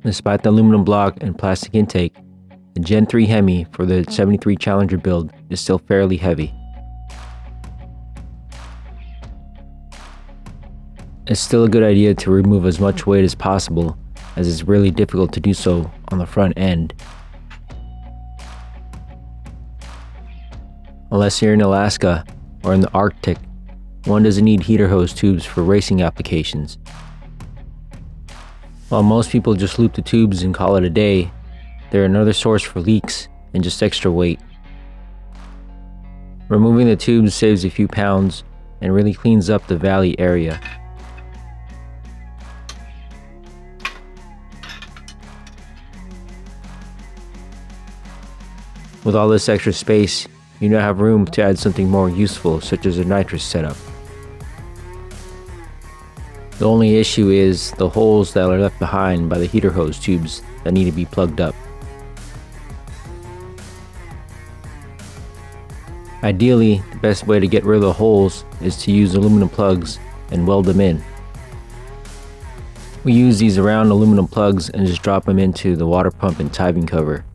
Despite the aluminum block and plastic intake, the Gen 3 Hemi for the 73 Challenger build is still fairly heavy. It's still a good idea to remove as much weight as possible, as it's really difficult to do so on the front end. Unless you're in Alaska or in the Arctic, one doesn't need heater hose tubes for racing applications. While most people just loop the tubes and call it a day, they're another source for leaks and just extra weight. Removing the tubes saves a few pounds and really cleans up the valley area. With all this extra space, you now have room to add something more useful, such as a nitrous setup. The only issue is the holes that are left behind by the heater hose tubes that need to be plugged up. Ideally, the best way to get rid of the holes is to use aluminum plugs and weld them in. We use these round aluminum plugs and just drop them into the water pump and timing cover.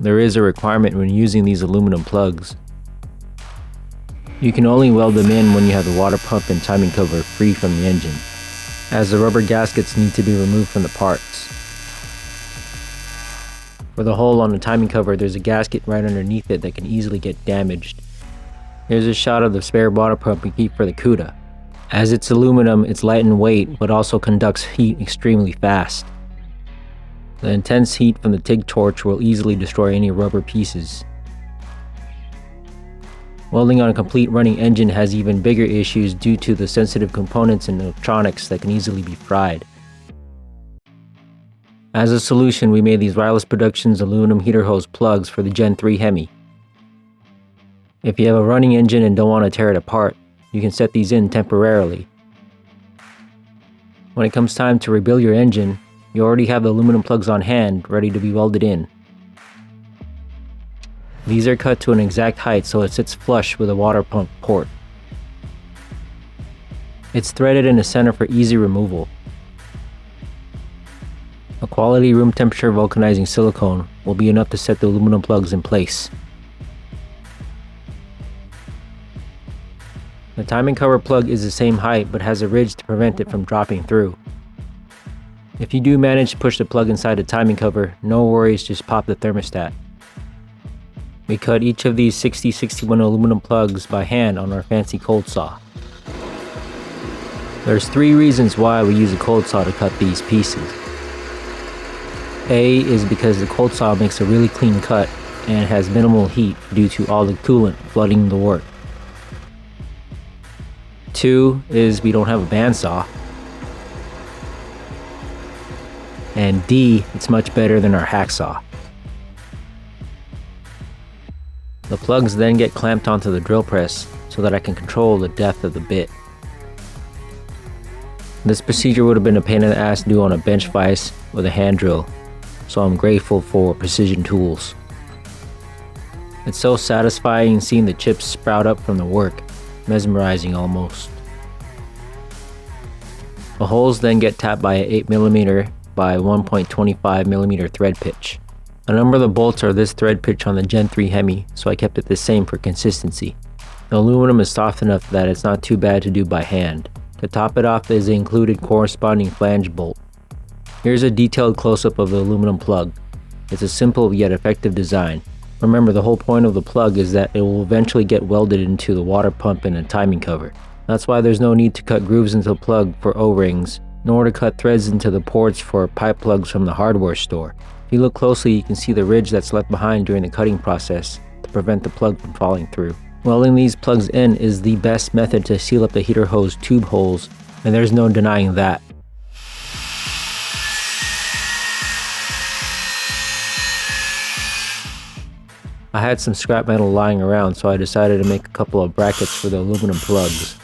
There is a requirement when using these aluminum plugs. You can only weld them in when you have the water pump and timing cover free from the engine, as the rubber gaskets need to be removed from the parts. For the hole on the timing cover, there's a gasket right underneath it that can easily get damaged. Here's a shot of the spare water pump we keep for the Cuda. As it's aluminum, it's light in weight, but also conducts heat extremely fast. The intense heat from the TIG torch will easily destroy any rubber pieces. Welding on a complete running engine has even bigger issues due to the sensitive components and electronics that can easily be fried. As a solution, we made these Rylispro Productions aluminum heater hose plugs for the Gen 3 Hemi. If you have a running engine and don't want to tear it apart, you can set these in temporarily. When it comes time to rebuild your engine, you already have the aluminum plugs on hand, ready to be welded in. These are cut to an exact height so it sits flush with a water pump port. It's threaded in the center for easy removal. A quality room temperature vulcanizing silicone will be enough to set the aluminum plugs in place. The timing cover plug is the same height but has a ridge to prevent it from dropping through. If you do manage to push the plug inside the timing cover, no worries, just pop the thermostat. We cut each of these 6061 aluminum plugs by hand on our fancy cold saw. There's 3 reasons why we use a cold saw to cut these pieces. A is because the cold saw makes a really clean cut and has minimal heat due to all the coolant flooding the work. 2 is we don't have a bandsaw. And D, it's much better than our hacksaw. The plugs then get clamped onto the drill press so that I can control the depth of the bit. This procedure would have been a pain in the ass to do on a bench vise with a hand drill, so I'm grateful for precision tools. It's so satisfying seeing the chips sprout up from the work, mesmerizing almost. The holes then get tapped by an 8mm by 1.25mm thread pitch. A number of the bolts are this thread pitch on the Gen 3 Hemi, so I kept it the same for consistency. The aluminum is soft enough that it's not too bad to do by hand. To top it off is the included corresponding flange bolt. Here's a detailed close-up of the aluminum plug. It's a simple yet effective design. Remember, the whole point of the plug is that it will eventually get welded into the water pump and a timing cover. That's why there's no need to cut grooves into the plug for O-rings, nor to cut threads into the ports for pipe plugs from the hardware store. If you look closely, you can see the ridge that's left behind during the cutting process to prevent the plug from falling through. Welding these plugs in is the best method to seal up the heater hose tube holes, and there's no denying that. I had some scrap metal lying around, so I decided to make a couple of brackets for the aluminum plugs.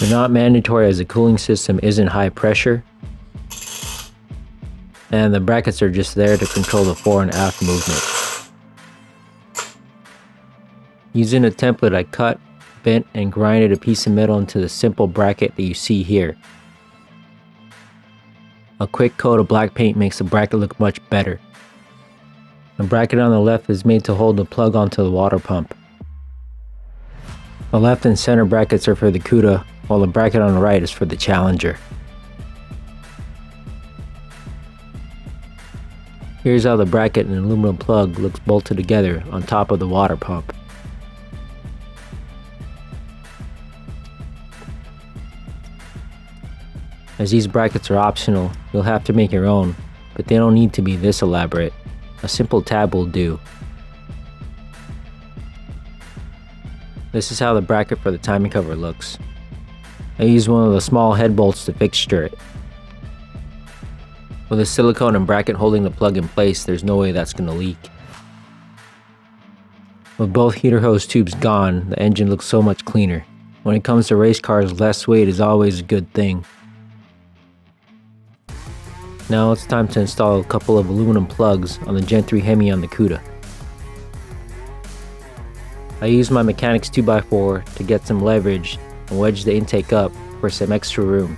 They're not mandatory as the cooling system isn't high pressure, and the brackets are just there to control the fore and aft movement. Using a template, I cut, bent, and grinded a piece of metal into the simple bracket that you see here. A quick coat of black paint makes the bracket look much better. The bracket on the left is made to hold the plug onto the water pump. The left and center brackets are for the Cuda, while the bracket on the right is for the Challenger. Here's how the bracket and aluminum plug looks bolted together on top of the water pump. As these brackets are optional, you'll have to make your own, but they don't need to be this elaborate. A simple tab will do. This is how the bracket for the timing cover looks. I used one of the small head bolts to fixture it. With a silicone and bracket holding the plug in place, there's no way that's going to leak. With both heater hose tubes gone, the engine looks so much cleaner. When it comes to race cars, less weight is always a good thing. Now it's time to install a couple of aluminum plugs on the Gen 3 Hemi on the Cuda. I used my mechanic's 2x4 to get some leverage and wedge the intake up for some extra room.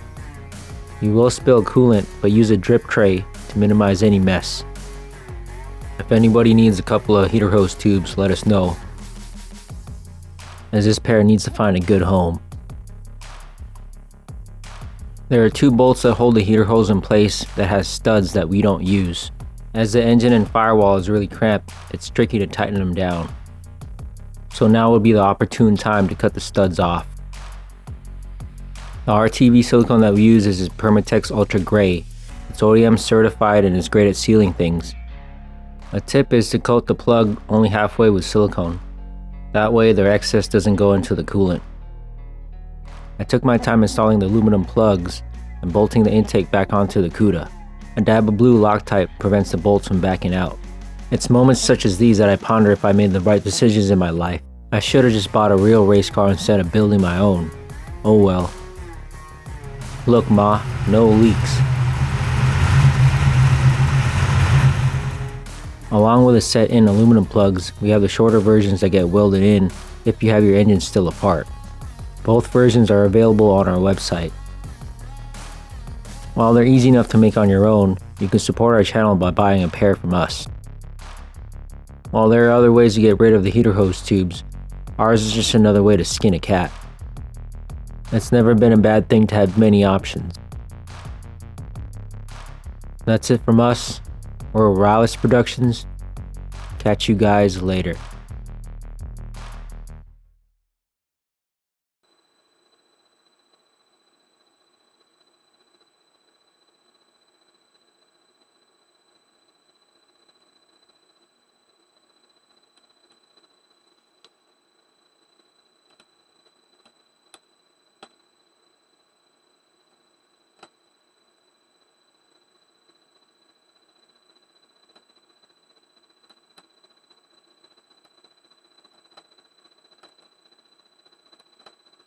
You will spill coolant, but use a drip tray to minimize any mess. If anybody needs a couple of heater hose tubes, let us know, as this pair needs to find a good home. There are two bolts that hold the heater hose in place that has studs that we don't use. As the engine and firewall is really cramped, it's tricky to tighten them down. So now would be the opportune time to cut the studs off. The RTV silicone that we use is Permatex Ultra Gray. It's OEM certified and is great at sealing things. A tip is to coat the plug only halfway with silicone. That way their excess doesn't go into the coolant. I took my time installing the aluminum plugs and bolting the intake back onto the Cuda. A dab of blue Loctite prevents the bolts from backing out. It's moments such as these that I ponder if I made the right decisions in my life. I should have just bought a real race car instead of building my own. Oh well. Look ma, no leaks. Along with the set-in aluminum plugs, we have the shorter versions that get welded in if you have your engine still apart. Both versions are available on our website. While they're easy enough to make on your own, you can support our channel by buying a pair from us. While there are other ways to get rid of the heater hose tubes, ours is just another way to skin a cat. It's never been a bad thing to have many options. That's it from us. We're Rylispro Productions. Catch you guys later.